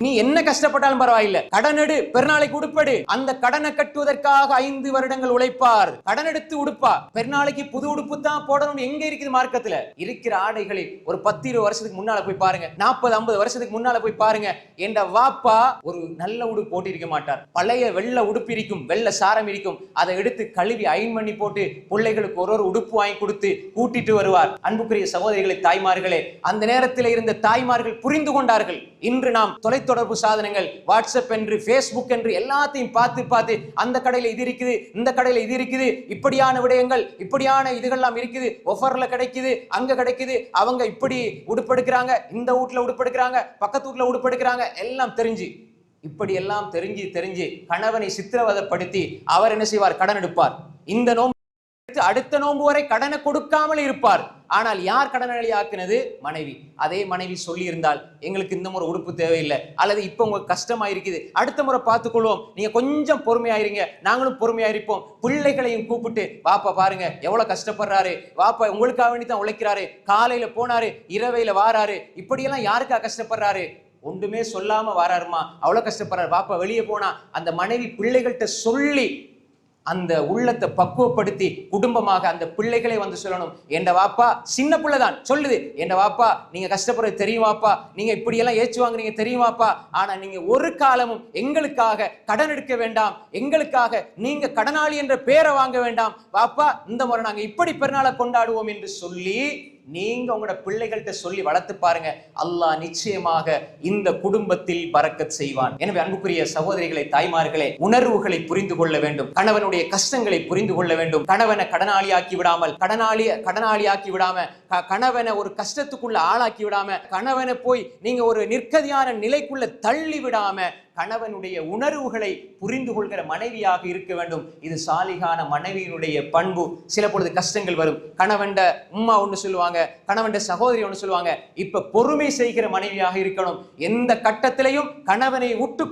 நீ என்ன கஷ்டப்பட்டாலும் பரவாயில்லை, கடன் எடு, பெருநாளைக்கு உடுப்படு. அந்த கடனை கட்டுவதற்காக 5 வருடங்கள் உழைப்பார். கடன் எடுத்து உடுப்பா. பெருநாளைக்கு புது உடுப்பு தான் போடணும். எங்க இருக்குது மார்க்கத்துல? இருக்கிற ஆடைகளை ஒரு 10-20 வருஷத்துக்கு முன்னால போய் பாருங்க, 40-50 வருஷத்துக்கு முன்னால போய் பாருங்க. என்ற வாப்பா ஒரு நல்ல உடுப்பு போட்டு இருக்க மாட்டார். பழைய வெள்ள உடுப்பு இருக்கும், வெள்ள சாரம் இருக்கும். அதை எடுத்து கழுவி அயன் பண்ணி போட்டு பிள்ளைகளுக்கு ஒரு உடுப்பு வாங்கி கொடுத்து கூட்டிட்டு வருவார். அன்புக்குரிய சகோதரிகளை, தாய்மார்களே, அந்த நேரத்தில் இருந்த தாய்மார்கள் புரிந்து கொண்டார்கள். இன்று நாம் தொலைத்தொடர்பு சாதனங்கள், வாட்ஸ்அப் என்று, பேஸ்புக் என்று எல்லாத்தையும் பார்த்து அந்த கடையில இது இருக்குது, இந்த கடையில இது இருக்குது, இப்படியான விடயங்கள், இப்படியான இதுகள்லாம் இருக்குது, ஆஃபர்ல கிடைக்குது, அங்க கிடைக்குது, அவங்க இப்படி உடுப்பெடுக்கிறாங்க, இந்த வீட்டுல உடுப்பெடுக்கிறாங்க, பக்கத்து வீட்டுல உடுப்பெடுக்கிறாங்க, எல்லாம் தெரிஞ்சு, இப்படி எல்லாம் தெரிஞ்சு கணவனை சித்திரவதைப்படுத்தி அவர் என்ன செய்வார்? கடன் எடுப்பார். இந்த நோன்பு அடுத்த நோன்பு வரை கடனை கொடுக்காமல் இருப்பார். ஆனால் யார் கடனாளி ஆக்குனது? மனைவி. அதே மனைவி சொல்லி இருந்தால், எங்களுக்கு இந்த முறை உடுப்பு தேவையில்லை, அல்லது இப்ப உங்களுக்கு கஷ்டமா இருக்குது, அடுத்த முறை பார்த்துக்கொள்வோம், நீங்க கொஞ்சம் பொறுமையாயிருங்க, நாங்களும் பொறுமையாயிருப்போம். பிள்ளைகளையும் கூப்பிட்டு, வாப்பா பாருங்க எவ்வளவு கஷ்டப்படுறாரு, வாப்பா உங்களுக்காக வேண்டி தான் உழைக்கிறாரு, காலையில போனாரு, இரவையில வாராரு, இப்படியெல்லாம் யாருக்கா கஷ்டப்படுறாரு? ஒன்றுமே சொல்லாம வாராருமா, அவ்வளவு கஷ்டப்படுறாரு, வாப்பா வெளியே போனா. அந்த மனைவி பிள்ளைகள்கிட்ட சொல்லி அந்த உள்ளத்தை பக்குவப்படுத்தி குடும்பமாக அந்த பிள்ளைகளை வந்து சொல்லணும். என்ற வாப்பா சின்ன பிள்ளைதான் சொல்லுது, என்ற வாப்பா நீங்க கஷ்டப்படுறது தெரியுமாப்பா, நீங்க இப்படி எல்லாம் ஏச்சுவாங்க நீங்க தெரியுமாப்பா, ஆனா நீங்க ஒரு காலமும் எங்களுக்காக கடன் எடுக்க வேண்டாம், எங்களுக்காக நீங்க கடனாளி என்ற பேரை வாங்க வேண்டாம் வாப்பா, இந்த முறை நாங்க இப்படி பெருநாளை கொண்டாடுவோம் என்று சொல்லி நீங்க உங்களோட பிள்ளைகள்கிட்ட சொல்லி வளர்த்து பாருங்க. அல்லாஹ் நிச்சயமாக இந்த குடும்பத்தில் பரக்கத் செய்வான். எனவே அன்புக்குரிய சகோதரிகளை, தாய்மார்களே, உணர்வுகளை புரிந்து கொள்ள வேண்டும், கணவனுடைய கஷ்டங்களை புரிந்து கொள்ள வேண்டும். கணவனை கடனாளியாக்கி விடாமல், கடனாளியாக்கி விடாம, கணவனை ஒரு கஷ்டத்துக்குள்ள ஆளாக்கி விடாம, கணவனை போய் நீங்க ஒரு நிர்கதியான நிலைக்குள்ள தள்ளி விடாம, கணவனுடைய உணர்வுகளை புரிந்து கொள்கிற மனைவியாக இருக்க வேண்டும். இது சாலிகான மனைவியினுடைய பண்பு. சில பொழுது கஷ்டங்கள் வரும், கணவன்ட உம்மா ஒண்ணு சொல்லுவாங்க, கணவன்ட சகோதரி ஒண்ணு சொல்லுவாங்க. இப்ப பொறுமை செய்கிற மனைவியாக இருக்கணும். எந்த கட்டத்திலையும் கணவனை விட்டு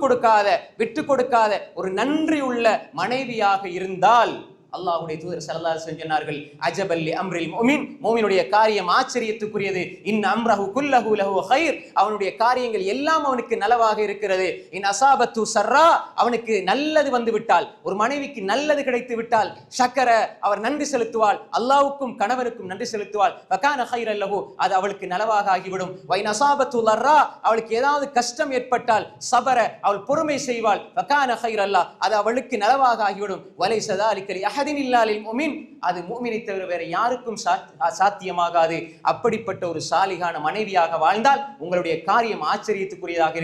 கொடுக்காத ஒரு நன்றி உள்ள மனைவியாக இருந்தால், அல்லாஹ்வுடைய தூதர் ஸல்லல்லாஹு அலைஹி வஸல்லம் சொன்னார்கள், அஜபல் அம்ரில் முஃமின், முஃமினுடைய காரியம் ஆச்சரியத்துக்குரியது. இன் அம்ரஹு குல்லஹு லஹு கைர், அவனுடைய காரியங்கள் எல்லாம் அவனுக்கு நலவாக இருக்கிறது. இன் அஸாபத்து ஸர்ரா, அவனுக்கு நல்லது வந்து விட்டால், ஒரு மனைவிக்கு நல்லது கிடைத்து விட்டால், ஷக்கர, அவர் நன்றி செலுத்துவாள், அல்லாஹ்வுக்கும் கணவனுக்கும் நன்றி செலுத்துவாள், வகான கைரல் லஹு, அது அவளுக்கு நலவாக ஆகிவிடும். வைன் அஸாபத்து லர்ரா, அவளுக்கு ஏதாவது கஷ்டம் ஏற்பட்டால், சபர, அவள் பொறுமை செய்வாள், வகான கைரல்லா, அது அவளுக்கு நலவாக ஆகிவிடும். வலைஸ ஸாலிக அது முஃமினை தவிர வேற யாருக்கும் சாத்தியமாகாது. அப்படிப்பட்ட ஒரு சாலிகான மனைவியாக வாழ்ந்தால் உங்களுடைய காரியம் ஆச்சரியத்துக்குரியதாக